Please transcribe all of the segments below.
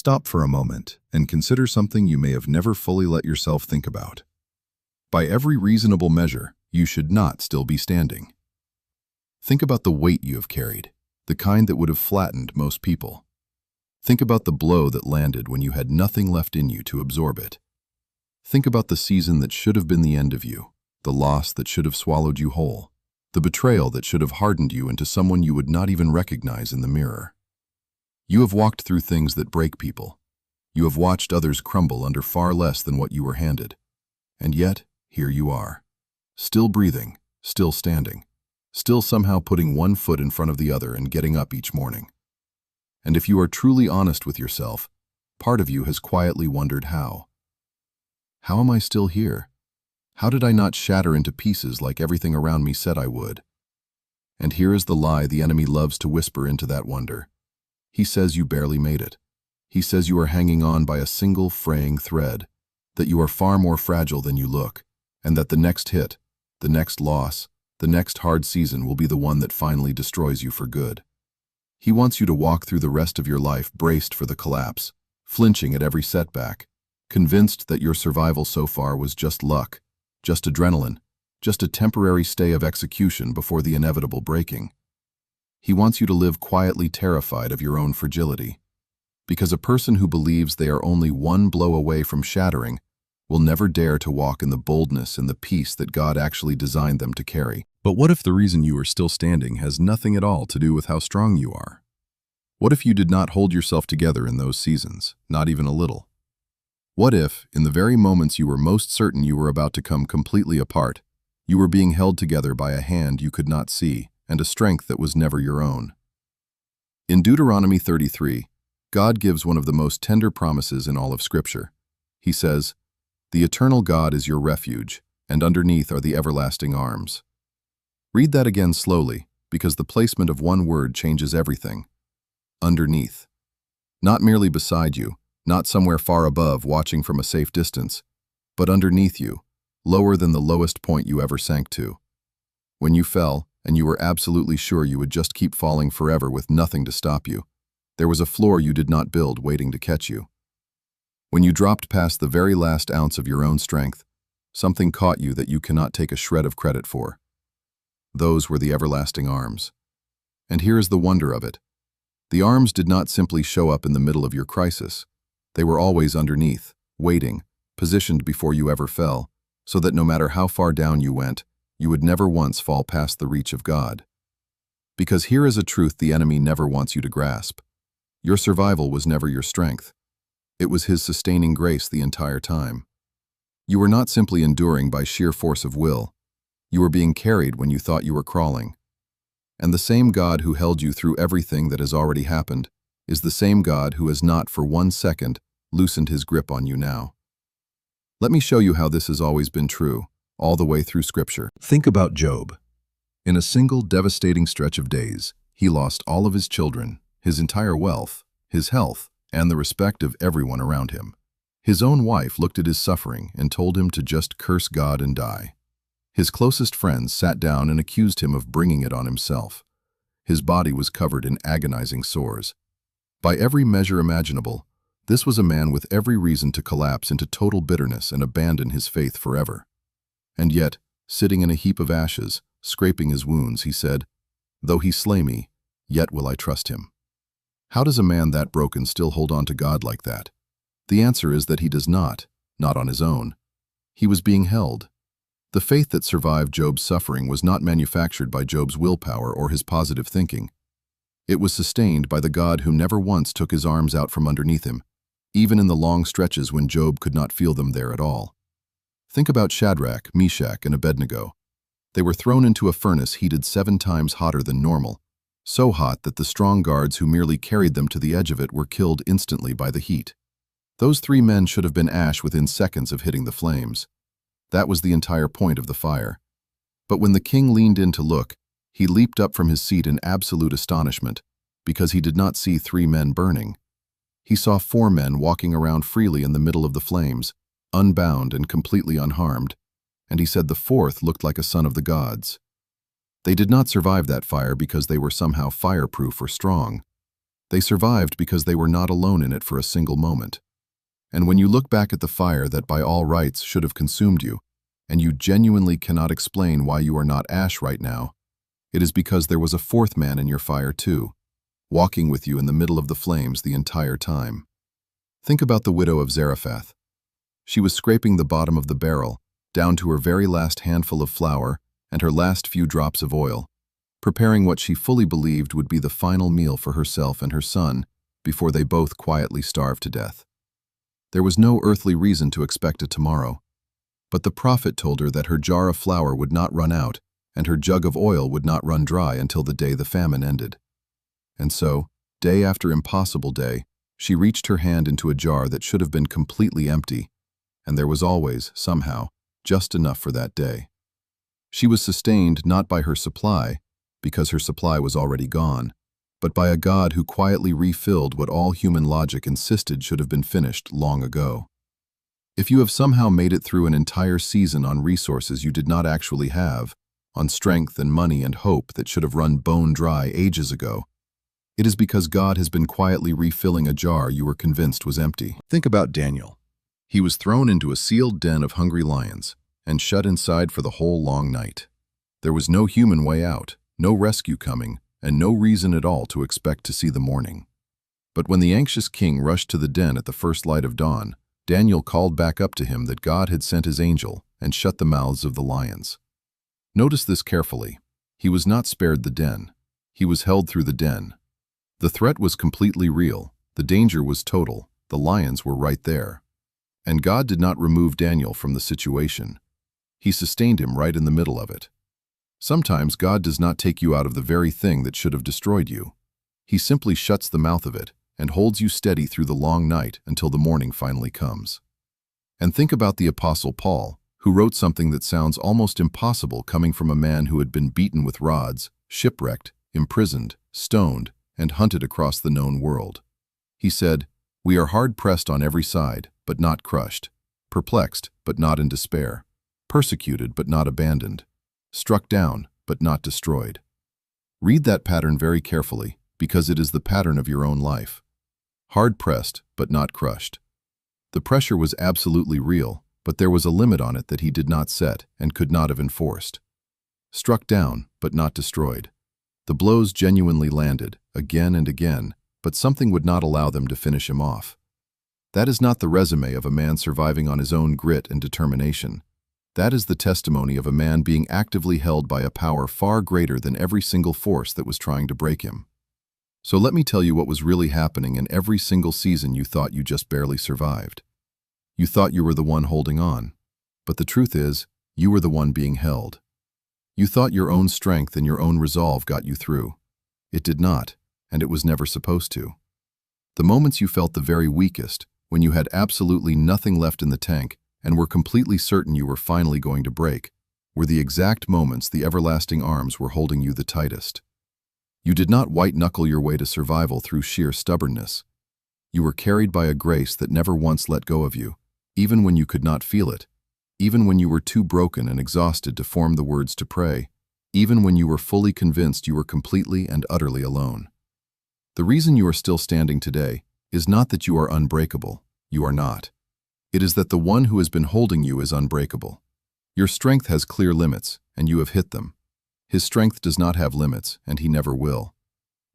stop for a moment and consider something you may have never fully let yourself think about. By every reasonable measure, you should not still be standing. Think about the weight you have carried, the kind that would have flattened most people. Think about the blow that landed when you had nothing left in you to absorb it. Think about the season that should have been the end of you, the loss that should have swallowed you whole, the betrayal that should have hardened you into someone you would not even recognize in the mirror. You have walked through things that break people. You have watched others crumble under far less than what you were handed. And yet, here you are, still breathing, still standing, still somehow putting one foot in front of the other and getting up each morning. And if you are truly honest with yourself, part of you has quietly wondered how. How am I still here? How did I not shatter into pieces like everything around me said I would? And here is the lie the enemy loves to whisper into that wonder. He says you barely made it. He says you are hanging on by a single fraying thread, that you are far more fragile than you look, and that the next hit, the next loss, the next hard season will be the one that finally destroys you for good. He wants you to walk through the rest of your life braced for the collapse, flinching at every setback, convinced that your survival so far was just luck, just adrenaline, just a temporary stay of execution before the inevitable breaking. He wants you to live quietly terrified of your own fragility, because a person who believes they are only one blow away from shattering will never dare to walk in the boldness and the peace that God actually designed them to carry. But what if the reason you are still standing has nothing at all to do with how strong you are? What if you did not hold yourself together in those seasons, not even a little? What if, in the very moments you were most certain you were about to come completely apart, you were being held together by a hand you could not see and a strength that was never your own? In Deuteronomy 33, God gives one of the most tender promises in all of Scripture. He says, "The eternal God is your refuge, and underneath are the everlasting arms." Read that again slowly, because the placement of one word changes everything. Underneath. Not merely beside you, not somewhere far above watching from a safe distance, but underneath you, lower than the lowest point you ever sank to. When you fell, and you were absolutely sure you would just keep falling forever with nothing to stop you, there was a floor you did not build waiting to catch you. When you dropped past the very last ounce of your own strength, something caught you that you cannot take a shred of credit for. Those were the everlasting arms. And here is the wonder of it. The arms did not simply show up in the middle of your crisis. They were always underneath, waiting, positioned before you ever fell, so that no matter how far down you went, you would never once fall past the reach of God. Because here is a truth the enemy never wants you to grasp. Your survival was never your strength. It was his sustaining grace the entire time. You were not simply enduring by sheer force of will. You were being carried when you thought you were crawling. And the same God who held you through everything that has already happened is the same God who has not for 1 second loosened his grip on you now. Let me show you how this has always been true, all the way through Scripture. Think about Job. In a single devastating stretch of days, he lost all of his children, his entire wealth, his health, and the respect of everyone around him. His own wife looked at his suffering and told him to just curse God and die. His closest friends sat down and accused him of bringing it on himself. His body was covered in agonizing sores. By every measure imaginable, this was a man with every reason to collapse into total bitterness and abandon his faith forever. And yet, sitting in a heap of ashes, scraping his wounds, he said, "Though he slay me, yet will I trust him." How does a man that broken still hold on to God like that? The answer is that he does not on his own. He was being held. The faith that survived Job's suffering was not manufactured by Job's willpower or his positive thinking. It was sustained by the God who never once took his arms out from underneath him, even in the long stretches when Job could not feel them there at all. Think about Shadrach, Meshach, and Abednego. They were thrown into a furnace heated 7 times hotter than normal, so hot that the strong guards who merely carried them to the edge of it were killed instantly by the heat. Those 3 men should have been ash within seconds of hitting the flames. That was the entire point of the fire. But when the king leaned in to look, he leaped up from his seat in absolute astonishment, because he did not see 3 men burning. He saw 4 men walking around freely in the middle of the flames, unbound and completely unharmed, and he said the 4th looked like a son of the gods. They did not survive that fire because they were somehow fireproof or strong. They survived because they were not alone in it for a single moment. And when you look back at the fire that by all rights should have consumed you, and you genuinely cannot explain why you are not ash right now, it is because there was a fourth man in your fire too, walking with you in the middle of the flames the entire time. Think about the widow of Zarephath. She was scraping the bottom of the barrel, down to her very last handful of flour and her last few drops of oil, preparing what she fully believed would be the final meal for herself and her son before they both quietly starved to death. There was no earthly reason to expect a tomorrow, but the prophet told her that her jar of flour would not run out and her jug of oil would not run dry until the day the famine ended. And so, day after impossible day, she reached her hand into a jar that should have been completely empty, and there was always, somehow, just enough for that day. She was sustained not by her supply, because her supply was already gone, but by a God who quietly refilled what all human logic insisted should have been finished long ago. If you have somehow made it through an entire season on resources you did not actually have, on strength and money and hope that should have run bone dry ages ago, it is because God has been quietly refilling a jar you were convinced was empty. Think about Daniel. He was thrown into a sealed den of hungry lions and shut inside for the whole long night. There was no human way out, no rescue coming, and no reason at all to expect to see the morning. But when the anxious king rushed to the den at the first light of dawn, Daniel called back up to him that God had sent his angel and shut the mouths of the lions. Notice this carefully. He was not spared the den. He was held through the den. The threat was completely real. The danger was total. The lions were right there. And God did not remove Daniel from the situation. He sustained him right in the middle of it. Sometimes God does not take you out of the very thing that should have destroyed you. He simply shuts the mouth of it and holds you steady through the long night until the morning finally comes. And think about the Apostle Paul, who wrote something that sounds almost impossible coming from a man who had been beaten with rods, shipwrecked, imprisoned, stoned, and hunted across the known world. He said, "We are hard-pressed on every side, but not crushed, perplexed, but not in despair, persecuted, but not abandoned, struck down, but not destroyed." Read that pattern very carefully, because it is the pattern of your own life. Hard-pressed, but not crushed. The pressure was absolutely real, but there was a limit on it that he did not set and could not have enforced. Struck down, but not destroyed. The blows genuinely landed, again and again, but something would not allow them to finish him off. That is not the resume of a man surviving on his own grit and determination. That is the testimony of a man being actively held by a power far greater than every single force that was trying to break him. So let me tell you what was really happening in every single season you thought you just barely survived. You thought you were the one holding on, but the truth is, you were the one being held. You thought your own strength and your own resolve got you through. It did not, and it was never supposed to. The moments you felt the very weakest, when you had absolutely nothing left in the tank and were completely certain you were finally going to break, were the exact moments the everlasting arms were holding you the tightest. You did not white-knuckle your way to survival through sheer stubbornness. You were carried by a grace that never once let go of you, even when you could not feel it, even when you were too broken and exhausted to form the words to pray, even when you were fully convinced you were completely and utterly alone. The reason you are still standing today is not that you are unbreakable. You are not. It is that the one who has been holding you is unbreakable. Your strength has clear limits, and you have hit them. His strength does not have limits, and he never will.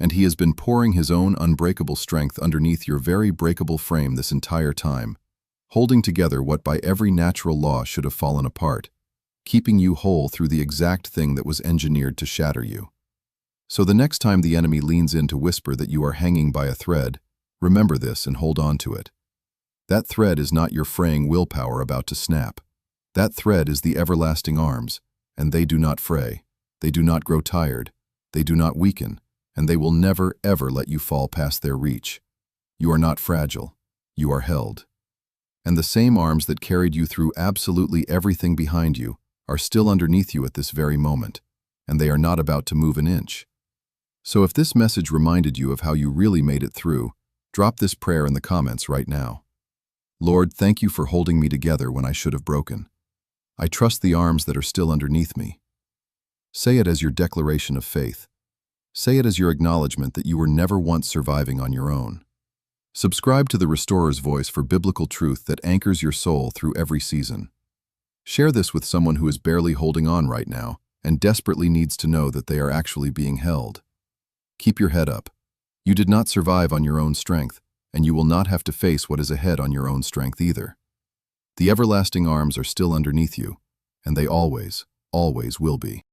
And he has been pouring his own unbreakable strength underneath your very breakable frame this entire time, holding together what by every natural law should have fallen apart, keeping you whole through the exact thing that was engineered to shatter you. So the next time the enemy leans in to whisper that you are hanging by a thread, remember this and hold on to it. That thread is not your fraying willpower about to snap. That thread is the everlasting arms, and they do not fray, they do not grow tired, they do not weaken, and they will never, ever let you fall past their reach. You are not fragile, you are held. And the same arms that carried you through absolutely everything behind you are still underneath you at this very moment, and they are not about to move an inch. So if this message reminded you of how you really made it through, drop this prayer in the comments right now. Lord, thank you for holding me together when I should have broken. I trust the arms that are still underneath me. Say it as your declaration of faith. Say it as your acknowledgement that you were never once surviving on your own. Subscribe to the Restorer's Voice for biblical truth that anchors your soul through every season. Share this with someone who is barely holding on right now and desperately needs to know that they are actually being held. Keep your head up. You did not survive on your own strength, and you will not have to face what is ahead on your own strength either. The everlasting arms are still underneath you, and they always, always will be.